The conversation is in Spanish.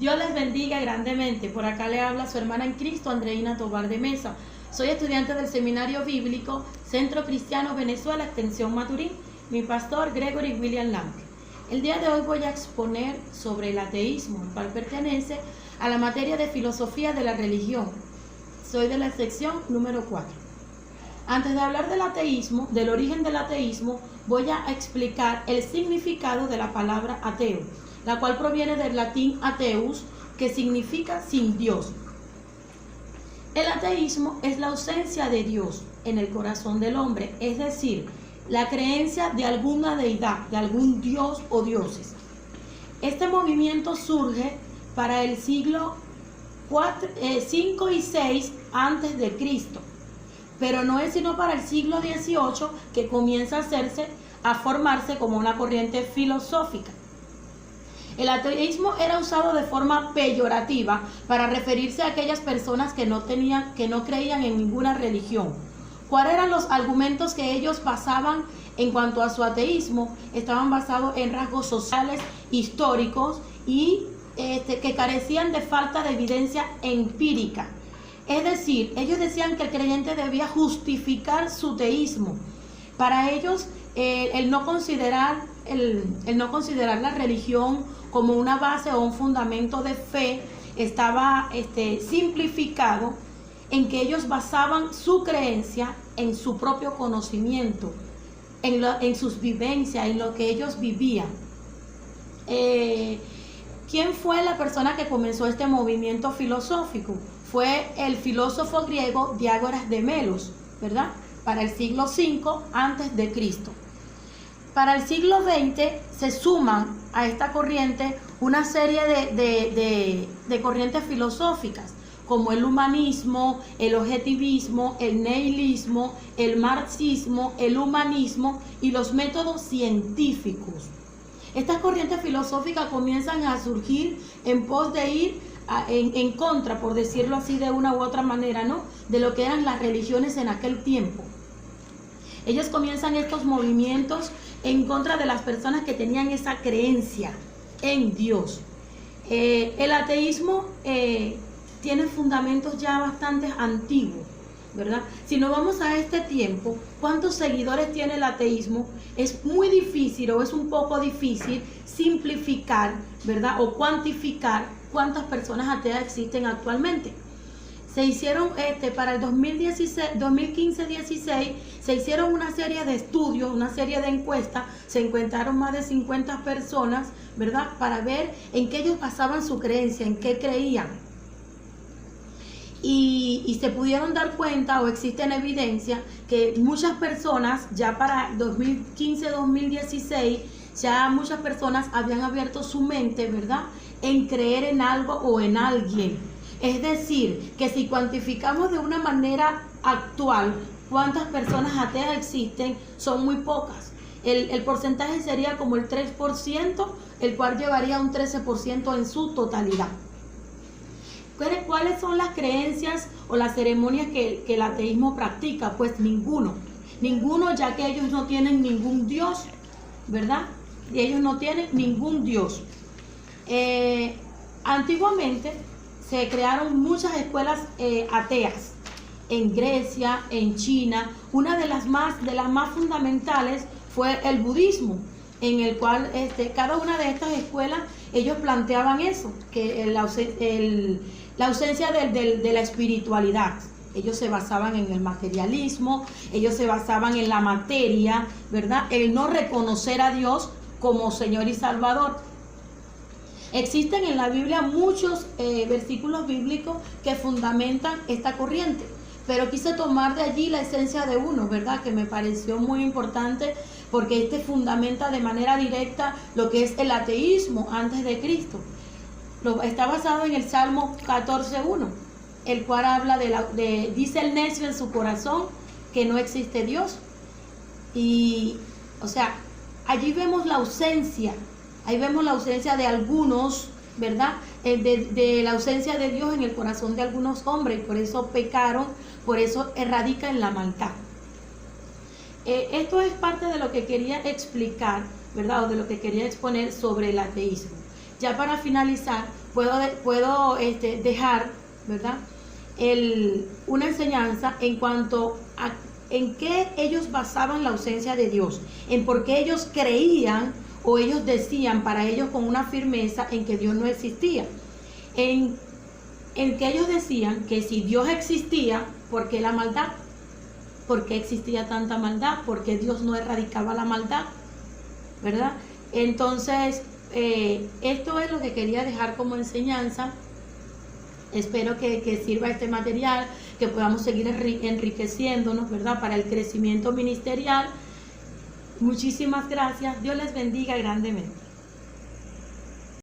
Dios les bendiga grandemente. Por acá le habla su hermana en Cristo, Andreina Tobar de Mesa. Soy estudiante del Seminario Bíblico Centro Cristiano Venezuela, Extensión Maturín. Mi pastor Gregory William Lamke. El día de hoy voy a exponer sobre el ateísmo, el cual pertenece a la materia de filosofía de la religión. Soy de la sección número 4. Antes de hablar del ateísmo, del origen del ateísmo, voy a explicar el significado de la palabra ateo, la cual proviene del latín ateus, que significa sin Dios. El ateísmo es la ausencia de Dios en el corazón del hombre, es decir, la creencia de alguna deidad, de algún dios o dioses. Este movimiento surge para el siglo 5 y 6 antes de Cristo, pero no es sino para el siglo XVIII que comienza a formarse como una corriente filosófica. El ateísmo era usado de forma peyorativa para referirse a aquellas personas que no creían en ninguna religión. ¿Cuáles eran los argumentos que ellos basaban en cuanto a su ateísmo? Estaban basados en rasgos sociales, históricos y que carecían de falta de evidencia empírica. Es decir, ellos decían que el creyente debía justificar su teísmo. Para ellos, el no considerar la religión como una base o un fundamento de fe estaba simplificado en que ellos basaban su creencia en su propio conocimiento, en sus vivencias, en lo que ellos vivían. ¿Quién fue la persona que comenzó este movimiento filosófico? Fue el filósofo griego Diágoras de Melos, ¿verdad? Para el siglo V antes de Cristo. Para el siglo XX se suman a esta corriente una serie de corrientes filosóficas, como el humanismo, el objetivismo, el nihilismo, el marxismo, el humanismo y los métodos científicos. Estas corrientes filosóficas comienzan a surgir en pos de ir en contra, por decirlo así de una u otra manera, ¿no?, de lo que eran las religiones en aquel tiempo. Ellos comienzan estos movimientos en contra de las personas que tenían esa creencia en Dios. El ateísmo tiene fundamentos ya bastante antiguos, ¿verdad? Si nos vamos a este tiempo, ¿cuántos seguidores tiene el ateísmo? Es muy difícil o es un poco difícil simplificar, ¿verdad?, o cuantificar cuántas personas ateas existen actualmente. Se hicieron para el 2015-16 se hicieron una serie de estudios, una serie de encuestas, se encuestaron más de 50 personas, ¿verdad?, para ver en qué ellos basaban su creencia, en qué creían. Y se pudieron dar cuenta, o existen evidencia, que muchas personas, ya para 2015-2016, ya muchas personas habían abierto su mente, ¿verdad?, en creer en algo o en alguien. Es decir, que si cuantificamos de una manera actual cuántas personas ateas existen, son muy pocas. El porcentaje sería como el 3%, el cual llevaría un 13% en su totalidad. ¿Cuáles son las creencias o las ceremonias que el ateísmo practica? Pues ninguno, ya que ellos no tienen ningún Dios, ¿verdad? Y ellos no tienen ningún Dios. Antiguamente se crearon muchas escuelas ateas en Grecia, en China. Una de las más fundamentales fue el budismo, en el cual cada una de estas escuelas ellos planteaban eso, que la ausencia de la espiritualidad. Ellos se basaban en el materialismo, ellos se basaban en la materia, ¿verdad?, el no reconocer a Dios como Señor y Salvador. Existen en la Biblia muchos versículos bíblicos que fundamentan esta corriente, pero quise tomar de allí la esencia de uno, ¿verdad?, que me pareció muy importante, porque fundamenta de manera directa lo que es el ateísmo antes de Cristo. Está basado en el Salmo 14:1, el cual habla dice el necio en su corazón que no existe Dios. Y, o sea, allí vemos la ausencia. Ahí vemos la ausencia de algunos, ¿verdad?, de la ausencia de Dios en el corazón de algunos hombres. Por eso pecaron, por eso radica en la maldad. Esto es parte de lo que quería explicar, ¿verdad?, o de lo que quería exponer sobre el ateísmo. Ya para finalizar, puedo dejar, ¿verdad? Una enseñanza en cuanto a en qué ellos basaban la ausencia de Dios, en por qué ellos creían o ellos decían para ellos con una firmeza en que Dios no existía, en que ellos decían que si Dios existía, ¿por qué la maldad? ¿Por qué existía tanta maldad? ¿Por qué Dios no erradicaba la maldad? ¿Verdad? Entonces, esto es lo que quería dejar como enseñanza. Espero que sirva este material, que podamos seguir enriqueciéndonos, ¿verdad? Para el crecimiento ministerial. Muchísimas gracias. Dios les bendiga grandemente.